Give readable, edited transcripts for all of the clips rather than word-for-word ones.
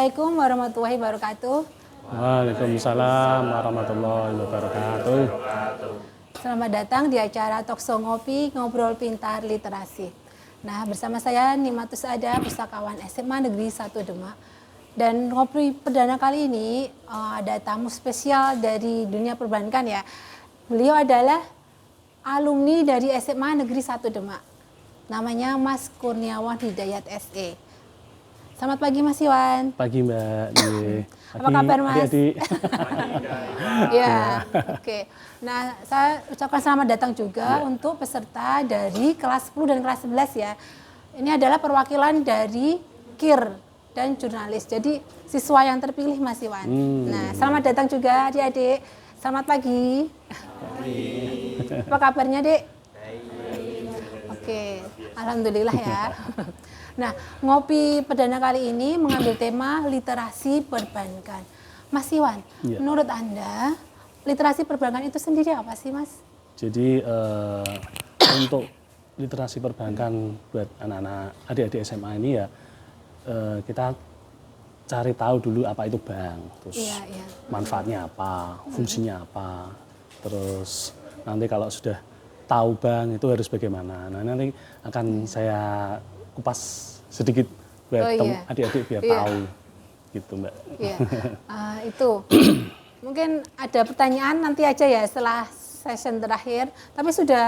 Assalamualaikum warahmatullahi wabarakatuh. Waalaikumsalam warahmatullahi wabarakatuh. Selamat datang di acara Talkshow Ngopi Ngobrol Pintar Literasi. Nah, bersama saya Nimatus Ada, pustakawan SMA Negeri 1 Demak. Dan ngopi perdana kali ini ada tamu spesial dari dunia perbankan ya. Beliau adalah alumni dari SMA Negeri 1 Demak. Namanya Mas Kurniawan Hidayat SE. Selamat pagi Mas Iwan. Pagi Mbak. Apa kabar Mas? Adik-adik. Ya, oke. Nah, saya ucapkan selamat datang juga untuk peserta dari kelas 10 dan kelas 11 ya. Ini adalah perwakilan dari KIR dan jurnalis. Jadi siswa yang terpilih Mas Iwan. Nah, selamat datang juga adik-adik. Selamat pagi. Apa kabarnya, Dek? Oke, alhamdulillah ya. Nah, ngopi perdana kali ini mengambil tema literasi perbankan. Mas Iwan, menurut Anda, literasi perbankan itu sendiri apa sih, Mas? Jadi untuk literasi perbankan buat anak-anak adik-adik SMA ini ya, kita cari tahu dulu apa itu bank, terus manfaatnya apa, fungsinya apa, terus nanti kalau sudah tahu bank itu harus bagaimana. Nah, nanti akan saya kupas sedikit buat adik-adik biar tahu gitu Mbak. Iya. Itu mungkin ada pertanyaan nanti aja ya setelah session terakhir, tapi sudah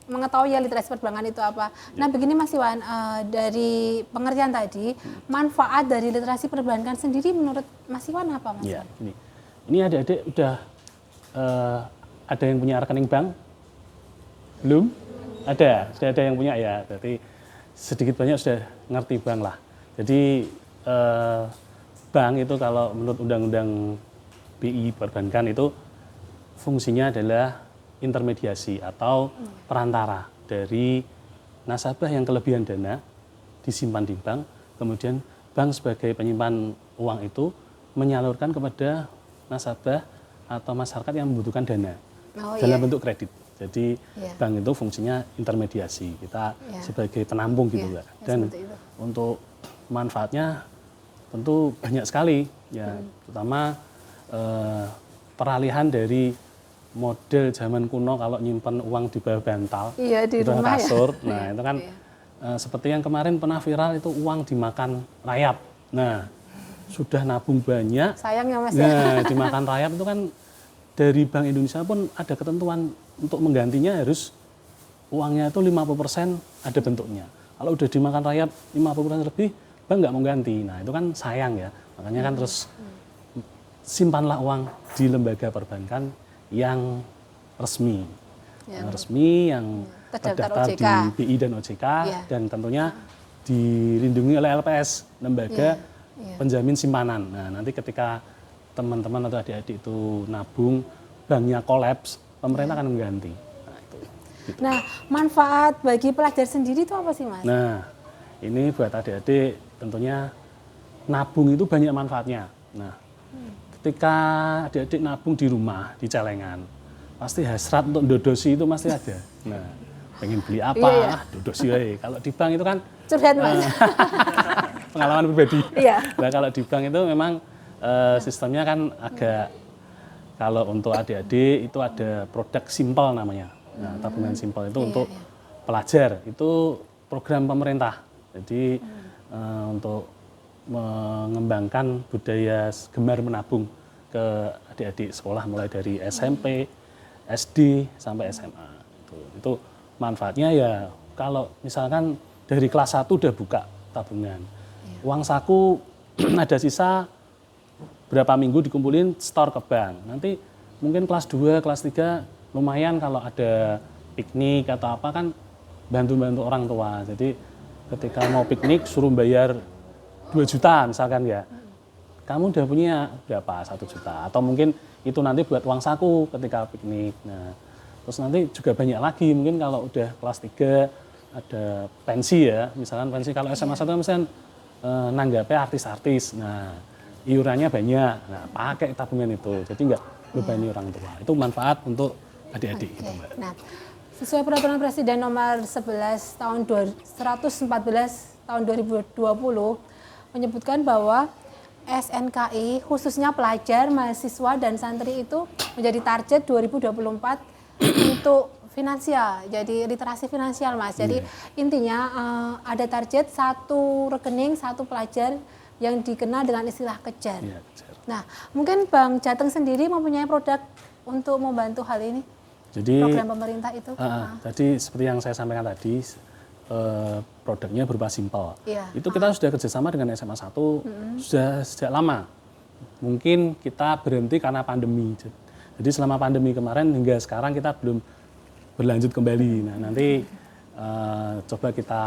mengetahui ya literasi perbankan itu apa. Nah begini Mas Iwan, dari pengertian tadi, manfaat dari literasi perbankan sendiri menurut Mas Iwan apa Mas? Ya, ini adik-adik udah ada yang punya rekening bank? Belum? Ada, sudah ada yang punya ya, berarti sedikit banyak sudah ngerti bank lah. Jadi bank itu kalau menurut Undang-Undang BI perbankan itu fungsinya adalah intermediasi atau perantara dari nasabah yang kelebihan dana disimpan di bank, kemudian bank sebagai penyimpan uang itu menyalurkan kepada nasabah atau masyarakat yang membutuhkan dana dalam bentuk kredit. Jadi bank itu fungsinya intermediasi, kita sebagai penampung gitu Mbak. Dan untuk manfaatnya tentu banyak sekali ya, terutama peralihan dari model zaman kuno kalau nyimpan uang di bawah bantal, di rumah kasur. Nah, itu kan seperti yang kemarin pernah viral itu uang dimakan rayap. Nah, sudah nabung banyak. Sayang ya Mas. Nah, dimakan rayap itu kan dari Bank Indonesia pun ada ketentuan untuk menggantinya harus uangnya itu 50% ada bentuknya. Kalau udah dimakan rayap 50% lebih, bank nggak mau ganti. Nah, itu kan sayang ya. Makanya kan terus simpanlah uang di lembaga perbankan yang resmi. Yang resmi, yang terdaftar di BI dan OJK, dan tentunya dilindungi oleh LPS, lembaga penjamin simpanan. Nah, nanti ketika teman-teman atau adik-adik itu nabung, banknya kolaps, pemerintah akan mengganti. Nah, itu. Gitu. Nah, manfaat bagi pelajar sendiri itu apa sih Mas? Nah, ini buat adik-adik tentunya nabung itu banyak manfaatnya. Nah, ketika adik-adik nabung di rumah, di celengan, pasti hasrat untuk dodosi itu pasti ada. Nah, pengen beli apa, dodosi aja. Kalau di bank itu kan curhat Mas. Pengalaman pribadi. Nah, kalau di bank itu memang sistemnya kan agak, kalau untuk adik-adik itu ada produk simpel namanya. Nah, tabungan simpel itu untuk pelajar, itu program pemerintah. Jadi untuk mengembangkan budaya gemar menabung ke adik-adik sekolah mulai dari SMP, SD sampai SMA. Itu manfaatnya ya kalau misalkan dari kelas 1 udah buka tabungan. Uang saku ada sisa berapa minggu dikumpulin, store ke bank. Nanti mungkin kelas 2, kelas 3 lumayan kalau ada piknik atau apa kan bantu-bantu orang tua. Jadi ketika mau piknik suruh bayar 2 juta misalkan ya. Kamu udah punya berapa? 1 juta. Atau mungkin itu nanti buat uang saku ketika piknik. Nah, terus nanti juga banyak lagi. Mungkin kalau udah kelas 3 ada pensi ya. Misalkan pensi kalau SMA 1 kan misalkan nanggapnya artis-artis. Nah, iurannya banyak, nah pakai tabungan itu, jadi nggak bebani orang tua. Itu manfaat untuk adik-adik. Gitu, Mbak. Nah, sesuai peraturan Presiden nomor 114 tahun 2020 menyebutkan bahwa SNKI khususnya pelajar, mahasiswa dan santri itu menjadi target 2024 untuk finansial. Jadi literasi finansial, Mas. Jadi intinya ada target satu rekening, satu pelajar yang dikenal dengan istilah kejar. Iya, kejar. Nah, mungkin Bang Jateng sendiri mempunyai produk untuk membantu hal ini? Jadi Program pemerintah itu? tadi seperti yang saya sampaikan tadi, produknya berupa simpel. Iya. Itu kita sudah kerjasama dengan SMA 1 sudah sejak lama. Mungkin kita berhenti karena pandemi. Jadi selama pandemi kemarin hingga sekarang kita belum berlanjut kembali. Nah, nanti coba kita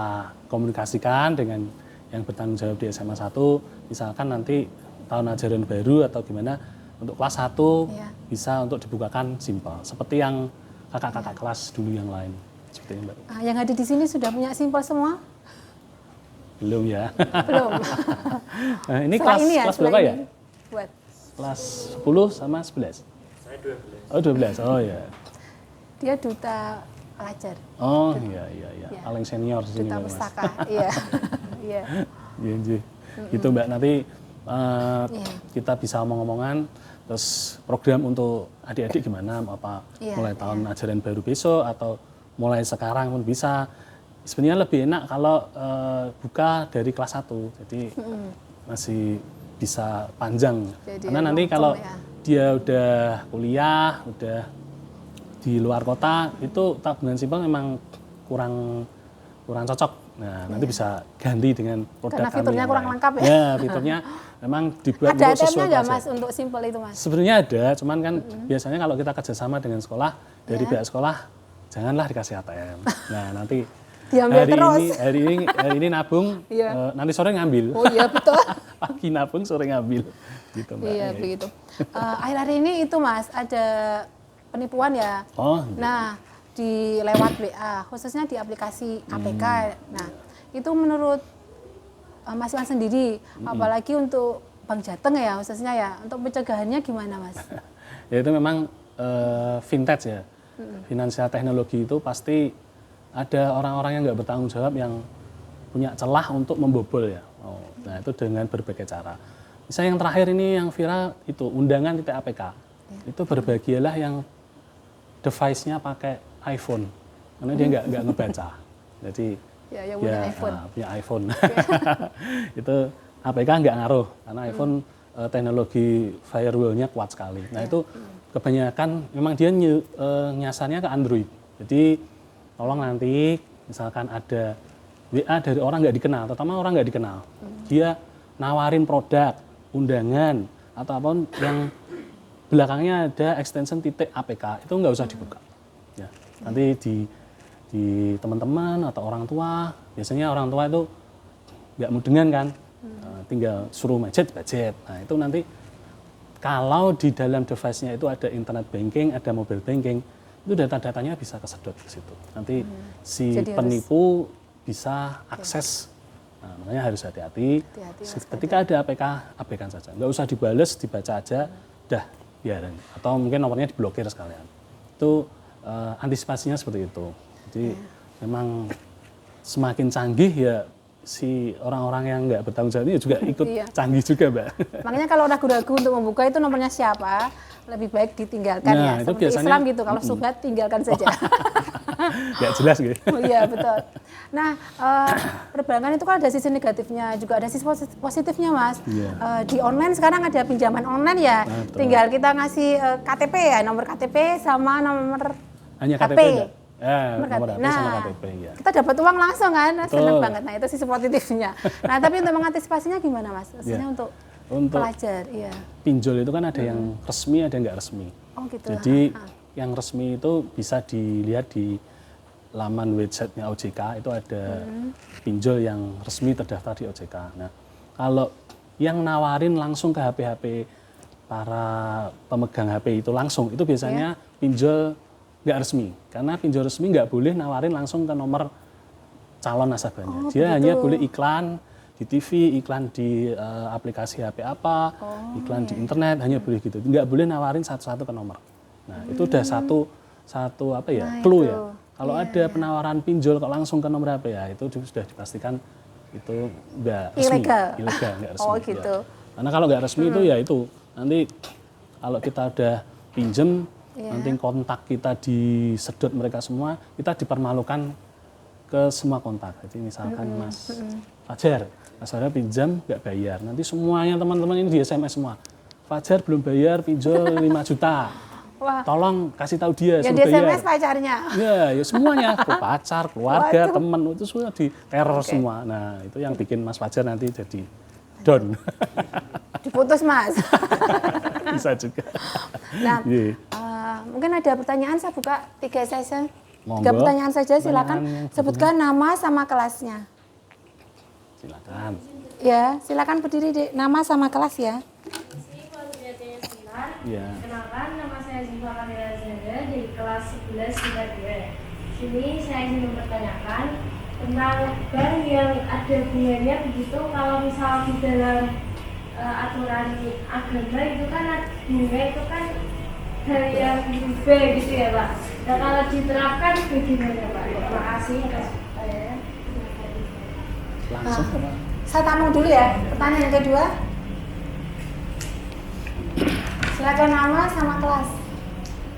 komunikasikan dengan yang bertanggung jawab di SMA 1, misalkan nanti tahun ajaran baru atau gimana untuk kelas 1 bisa untuk dibukakan simpel seperti yang kakak-kakak kelas dulu yang lain. Seperti ini, Mbak. Yang ada di sini sudah punya simpel semua? Belum ya. Belum. Nah, ini kelas berapa ya? Buat. Kelas 10 sama 11? Saya 12. Oh 12, oh ya. Dia duta pelajar. Oh iya. Paling senior di sini, Duta Mas. pustaka, iya. Iya. Iya. Gitu Mbak, nanti kita bisa omong-omongan, terus program untuk adik-adik gimana, mulai tahun ajaran baru besok atau mulai sekarang pun bisa. Sebenarnya lebih enak kalau buka dari kelas 1, jadi masih bisa panjang. Jadi karena nanti kalau dia udah kuliah, udah di luar kota, itu tabungan simpel memang kurang cocok. Nah, nanti bisa ganti dengan produk kami. Karena fiturnya kurang lengkap ya? Ya, fiturnya memang dibuat ada untuk sesuai ATM-nya nggak, Mas, untuk simpel itu, Mas? Sebenarnya ada, cuman kan biasanya kalau kita kerjasama dengan sekolah, dari pihak sekolah, janganlah dikasih ATM. Nah, nanti hari ini nabung, nanti sore ngambil. Oh iya, betul. Pagi nabung, sore ngambil. Gitu, Mbak. Iya, begitu. Akhir-akhir ini itu, Mas, ada penipuan ya. Oh. Nah, di lewat WA, khususnya di aplikasi APK. Nah, itu menurut Mas Iwan sendiri, apalagi untuk Bang Jateng ya, khususnya ya, untuk pencegahannya gimana, Mas? Ya itu memang vintage ya. Finansial teknologi itu pasti ada orang-orang yang nggak bertanggung jawab yang punya celah untuk membobol ya. Nah itu dengan berbagai cara. Misalnya yang terakhir ini yang viral itu undangan .apk. Itu berbahagialah yang device-nya pakai iPhone, karena dia nggak ngebaca. Jadi yang punya iPhone. Punya iPhone. Itu APK nggak ngaruh, karena iPhone teknologi firewall-nya kuat sekali. Nah itu kebanyakan memang dia nyasarnya ke Android. Jadi tolong nanti misalkan ada WA dari orang nggak dikenal, terutama orang nggak dikenal, dia nawarin produk, undangan atau apapun yang belakangnya ada extension .apk, itu nggak usah dibuka. Ya, nanti di teman-teman atau orang tua, biasanya orang tua itu nggak mudengan kan, tinggal suruh budget. Nah itu nanti kalau di dalam device-nya itu ada internet banking, ada mobile banking, itu data-datanya bisa kesedot ke situ. Nanti si jadi penipu bisa akses. Nah, makanya harus hati-hati. Ketika ada APK, abaikan saja. Nggak usah dibales, dibaca aja, dah biarin. Atau mungkin nomornya diblokir sekalian. Itu antisipasinya seperti itu. Jadi memang semakin canggih ya si orang-orang yang nggak bertanggung jawab ini juga ikut canggih juga, Mbak. Makanya kalau ragu-ragu untuk membuka itu nomornya siapa, lebih baik ditinggalkan ya. Itu seperti biasanya, Islam gitu, kalau subhat tinggalkan saja. Nggak jelas gitu. Iya, betul. Nah, perbankan itu kan ada sisi negatifnya, juga ada sisi positifnya, Mas. Di online sekarang ada pinjaman online ya. Tinggal kita ngasih KTP ya, nomor KTP sama nomor hanya HP. KTP nomor HP nah, sama KTP ya. Kita dapat uang langsung kan, senang banget. Nah, itu sisi positifnya. Nah, tapi untuk mengantisipasinya gimana, Mas? Maksudnya untuk pelajar, iya. Pinjol itu kan ada yang resmi, ada yang nggak resmi. Oh gitu. Jadi yang resmi itu bisa dilihat di laman websitenya OJK, itu ada pinjol yang resmi terdaftar di OJK. Nah, kalau yang nawarin langsung ke HP para pemegang HP itu langsung, itu biasanya pinjol nggak resmi. Karena pinjol resmi nggak boleh nawarin langsung ke nomor calon nasabahnya. Dia hanya boleh iklan di TV, iklan di aplikasi HP apa, iklan di internet, hanya boleh gitu. Nggak boleh nawarin satu-satu ke nomor. Nah, itu udah satu apa ya, clue ya. Kalau ada penawaran pinjol kok langsung ke nomor HP ya, itu sudah dipastikan itu nggak resmi. Ilegal, nggak resmi. Oh gitu. Karena kalau nggak resmi itu ya itu nanti kalau kita udah pinjem nanti kontak kita disedot mereka semua, kita dipermalukan ke semua kontak. Jadi misalkan Mas Fajar pinjam nggak bayar, nanti semuanya teman-teman ini di SMS semua. Fajar belum bayar pinjol 5 juta. Wah. Tolong kasih tahu dia Yang suruh di bayar. SMS pacarnya. Ya semuanya, pacar, keluarga, Waduh. teman itu semua di teror semua. Nah, itu yang bikin Mas Fajar nanti jadi down. Diputus Mas. Bisa juga. Nah, Iya. mungkin ada pertanyaan, saya buka 3 sesi. 3 Monggo. pertanyaan saja, Pertanyaan silakan yang sebutkan nama sama kelasnya. Silakan. Ya, silakan berdiri di nama sama kelas ya. Iya. Kenalkan, nama saya Ziva Kamila Zahra dari kelas 11 tingkat 2. Sini saya ingin mempertanyakan tentang bank yang ada bunganya begitu. Kalau misal di dalam aturan agama itu kan bunga itu kan hal yang riba gitu ya Pak. Nah kalau diterapkan bagaimana Pak? Terima kasih atas Langsung apa? Saya tamu dulu ya. Pertanyaan yang kedua. Silakan nama sama kelas.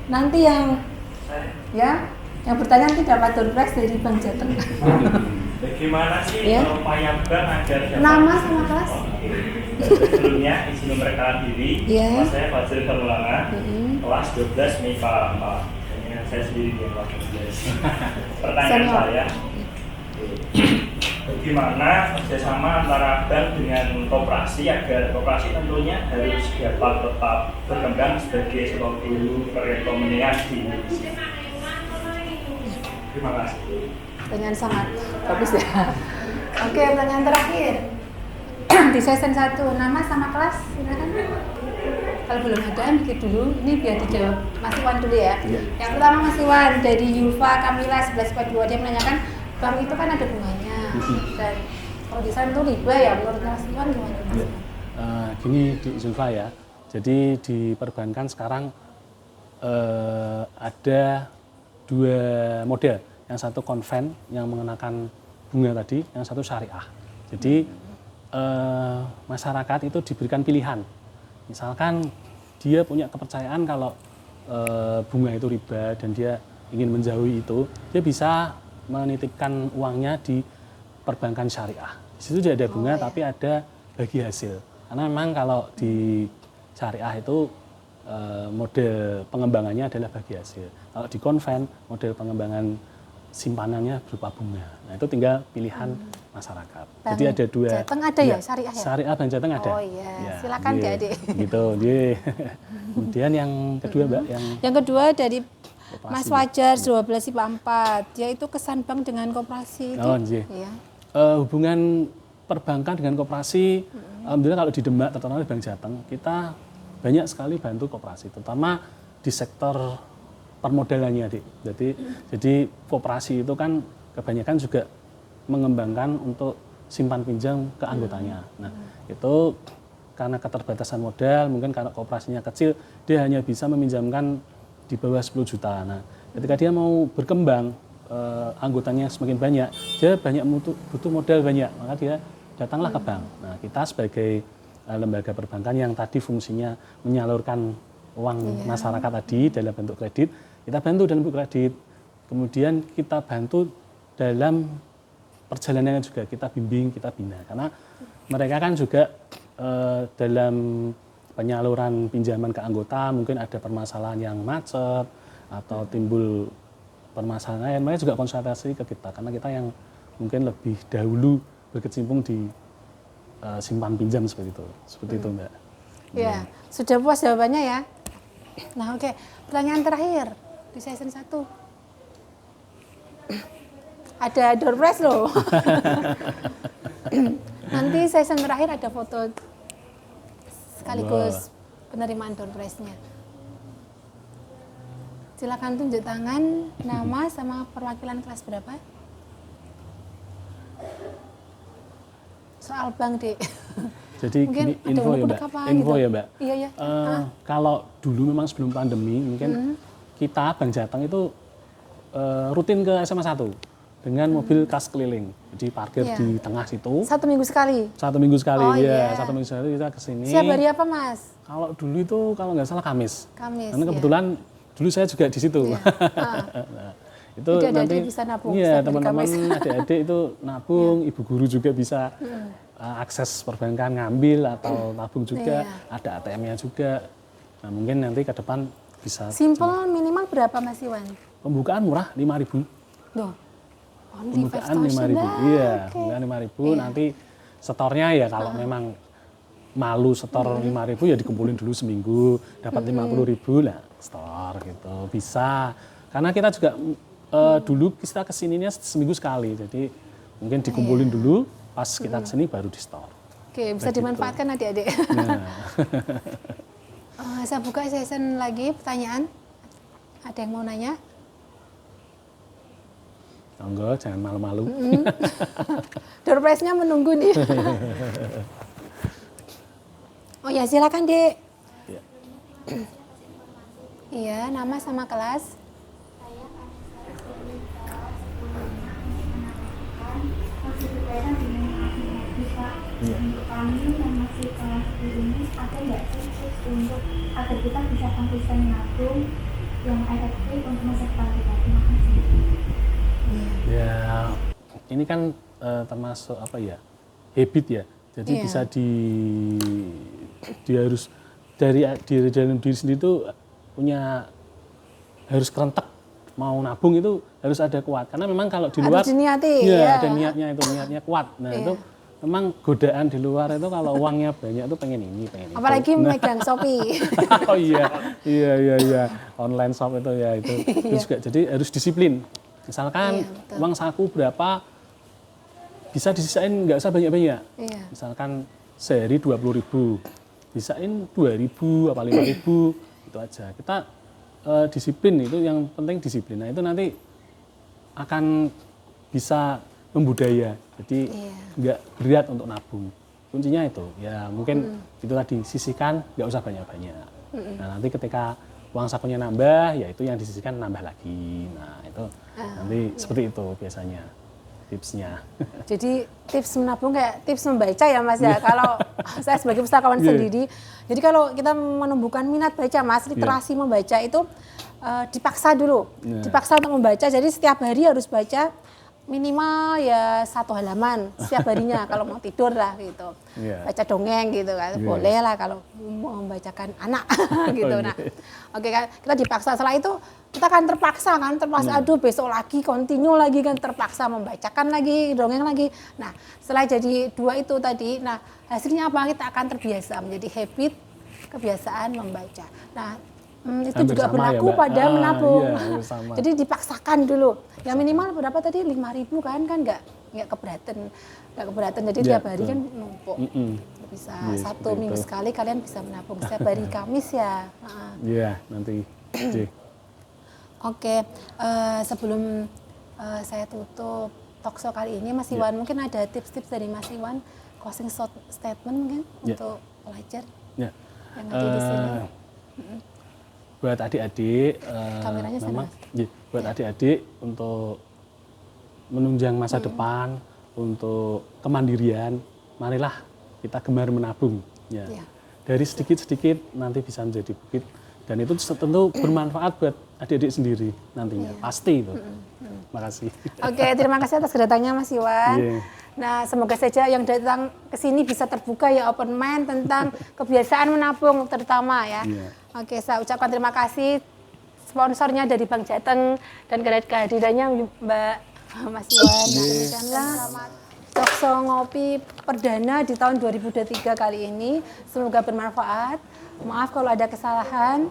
Nanti yang bertanya nanti dapat door prize dari Bank Jateng. Bagaimana sih Ya. upaya bank agar dapat Nama sama kelas. Sebelumnya izin memperkenalkan diri, Ya. nama saya Fazil Karulanga, kelas 12 MIPA 4. Hanya saya sendiri di kelas 12. Pertanyaan Senior. saya, bagaimana kerjasama antara bank dengan koperasi agar koperasi tentunya harus dapat tetap berkembang sebagai sebuah guru perekonomian di Indonesia. Terima kasih. Pertanyaan sangat bagus ya. Oke, pertanyaan terakhir. Di sesi 1, nama sama kelas. Silakan. Kalau belum ada, mikir dulu. Ini biar dijawab Mas Iwan dulu ya. Iya. Yang pertama Mas Iwan dari Yuva Kamila 1142, dia menanyakan bank itu kan ada bunganya. Dan kalau di sana itu riba ya, menurut Mas Iwan gimana Mas? Ya. Gini di Zulfa ya. Jadi di perbankan sekarang ada 2 model. Yang satu konven yang mengenakan bunga tadi, yang satu syariah. Jadi masyarakat itu diberikan pilihan. Misalkan dia punya kepercayaan kalau bunga itu riba dan dia ingin menjauhi itu, dia bisa menitipkan uangnya di perbankan syariah. Di situ tidak ada bunga tapi ada bagi hasil. Karena memang kalau di syariah itu model pengembangannya adalah bagi hasil. Kalau di konven model pengembangan simpanannya berupa bunga. Nah itu tinggal pilihan masyarakat. Bank Jadi ada 2. Jateng ada ya, syariah ya? Syariah Bank Jateng ada. Oh iya, Ya, silakan iya. Adik. Gitu, dia. Kemudian yang kedua Mbak, Yang kedua dari Koperasi. Mas Fajar 12 IPA 4, yaitu kesan bank dengan koperasi itu. Oh, iya. Iya. Hubungan perbankan dengan koperasi, alhamdulillah kalau di Demak, terutama di Bank Jateng, kita banyak sekali bantu koperasi, terutama di sektor permodalannya, Dik. Jadi koperasi itu kan kebanyakan juga mengembangkan untuk simpan pinjam ke anggotanya. Nah, itu karena keterbatasan modal, mungkin karena koperasinya kecil, dia hanya bisa meminjamkan di bawah 10 juta. Nah, ketika dia mau berkembang, anggotanya semakin banyak, dia butuh modal banyak, maka dia datanglah ke bank. Nah, kita sebagai lembaga perbankan yang tadi fungsinya menyalurkan uang masyarakat tadi dalam bentuk kredit, kita bantu dalam bentuk kredit. Kemudian kita bantu dalam perjalanannya juga, kita bimbing, kita bina. Karena mereka kan juga dalam penyaluran pinjaman ke anggota mungkin ada permasalahan yang macet atau timbul permasalahan lain, mereka juga konsultasi ke kita karena kita yang mungkin lebih dahulu berkecimpung di simpan pinjam seperti itu Mbak. Ya, sudah puas jawabannya ya. Nah, oke. Pertanyaan terakhir di season 1. Ada door prize loh. Nanti season terakhir ada foto sekaligus penerimaan door prize-nya. Silakan tunjuk tangan, nama sama perwakilan kelas berapa? Soal bank, Dik. Jadi Mungkin gini, ada info ya unek-unek Mbak. apa Info gitu. ya Mbak. Iya, iya. Kalau dulu memang sebelum pandemi mungkin kita Bank Jateng itu rutin ke SMA 1. dengan mobil kas keliling. Jadi parkir Iya. di tengah situ. 1 minggu sekali. 1 minggu sekali, Oh, ya. iya. 1 minggu sekali kita kesini. Siap hari apa, Mas? Kalau dulu itu kalau nggak salah Kamis. Kamis. Karena kebetulan dulu saya juga di situ. Iya. Nah, itu Jadi adik-adik nanti bisa nabung iya, setiap hari teman-teman Kamis. adik-adik itu nabung, ibu guru juga bisa akses perbankan ngambil atau nabung juga, Iya. ada ATM-nya juga. Nah, mungkin nanti ke depan bisa. Simple minimal berapa, Mas Iwan? Pembukaan murah 5.000. Loh. Only Pembukaan 5.000 5.000. lah. Iya, Oke. pembukaan 5.000 Iya. nanti setornya ya kalau memang malu setor 5.000 ya dikumpulin dulu seminggu, dapat 50.000 lah setor gitu. Bisa. Karena kita juga dulu kita kesininya seminggu sekali. Jadi mungkin dikumpulin dulu, pas kita kesini baru di store. Oke, bisa Begitu. dimanfaatkan adik-adik. Nah, Saya buka session lagi pertanyaan. Ada yang mau nanya? monggo jangan malu-malu. Door prize-nya menunggu nih. Oh ya, silakan, Dek. Iya. Iya, nama sama kelas. Iya. Untuk kami yang masih kelas ini ada nggak sih tips untuk agar kita bisa konsisten menabung yang efektif untuk masa depan kita? Terima kasih. Ya, ini kan termasuk apa ya, habit ya. Jadi Iya. bisa harus dari dalam diri sendiri itu punya harus kerentek mau nabung itu harus ada kuat. Karena memang kalau di luar Harus diniati, ya, ya. ada niatnya kuat. Nah Iya. itu memang godaan di luar itu kalau uangnya banyak itu pengen ini, pengen itu. Apalagi Nah, megang Shopee. oh iya, online shop itu ya itu juga. Jadi harus disiplin. Misalkan Iya, betul. uang saku berapa bisa disisain nggak usah banyak-banyak. Iya. Misalkan sehari 20.000, sisain 2.000 apa 5.000 itu aja. Kita disiplin itu yang penting disiplin. Nah itu nanti akan bisa membudaya. Jadi Iya. nggak berat untuk nabung. Kuncinya itu ya mungkin itu tadi sisihkan nggak usah banyak-banyak. Nah nanti ketika uang sakunya nambah ya itu yang disisihkan nambah lagi. Nah itu nanti seperti itu biasanya tipsnya. Jadi tips menabung kayak tips membaca ya, Mas ya. Kalau saya sebagai pustakawan Iya. sendiri, jadi kalau kita menumbuhkan minat baca, Mas, literasi membaca itu dipaksa dulu, Iya. dipaksa untuk membaca. Jadi setiap hari harus baca minimal ya 1 halaman setiap harinya kalau mau tidur lah gitu. Iya. Baca dongeng gitu kan, Iya. boleh lah kalau mau membacakan anak gitu. Oh, Nah, iya. oke kan, kita dipaksa. Setelah itu kita kan terpaksa, aduh besok lagi, continue lagi kan, terpaksa membacakan lagi, dongeng lagi. Nah, setelah jadi 2 itu tadi, nah hasilnya apa? Kita akan terbiasa menjadi habit, kebiasaan membaca. Nah, itu Hampir juga sama ya, berlaku Mbak? pada menabung. Iya, hampir sama. Jadi dipaksakan dulu. Yang minimal berapa tadi? 5.000 kan nggak keberatan. Jadi Iya, tiap hari betul. kan numpuk. Bisa Iya, 1 seperti minggu itu. sekali kalian bisa menabung. Setiap hari Kamis ya. Heeh. Iya nanti. Oke. Oke, sebelum saya tutup talkshow kali ini, Mas Iwan, mungkin ada tips-tips dari Mas Iwan, closing statement mungkin Ya. untuk pelajar Ya. yang ada di sini. Buat adik-adik, Kameranya sana, memang, Mas. ya, buat adik-adik untuk menunjang masa depan, untuk kemandirian, marilah kita gemar menabung. Ya. Ya. Dari sedikit-sedikit nanti bisa menjadi bukit, dan itu tentu bermanfaat buat adik-adik sendiri nantinya, pasti itu. Makasih. Oke, terima kasih atas kedatangannya Mas Iwan. Iya. Nah, semoga saja yang datang ke sini bisa terbuka ya open mind tentang kebiasaan menabung terutama ya. Iya. Oke, saya ucapkan terima kasih sponsornya dari Bank Jateng dan kehadirannya Mbak Mas Iwan. Demikianlah talkshow ngopi perdana di tahun 2023 kali ini. Semoga bermanfaat. Maaf kalau ada kesalahan.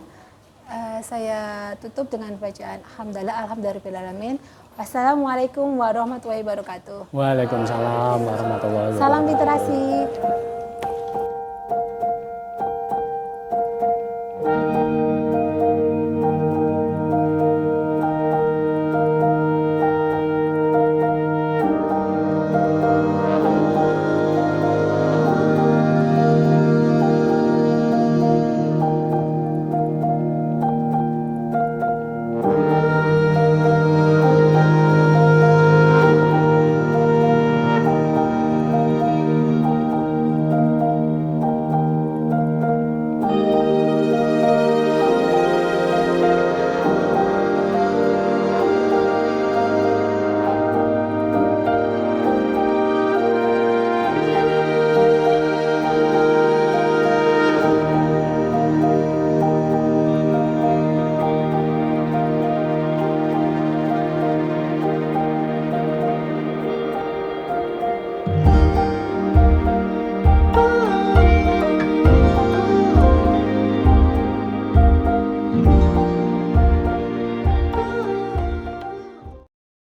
Saya tutup dengan bacaan Alhamdulillahirrahmanirrahim. Wassalamualaikum warahmatullahi wabarakatuh. Waalaikumsalam warahmatullahi wabarakatuh. Salam literasi.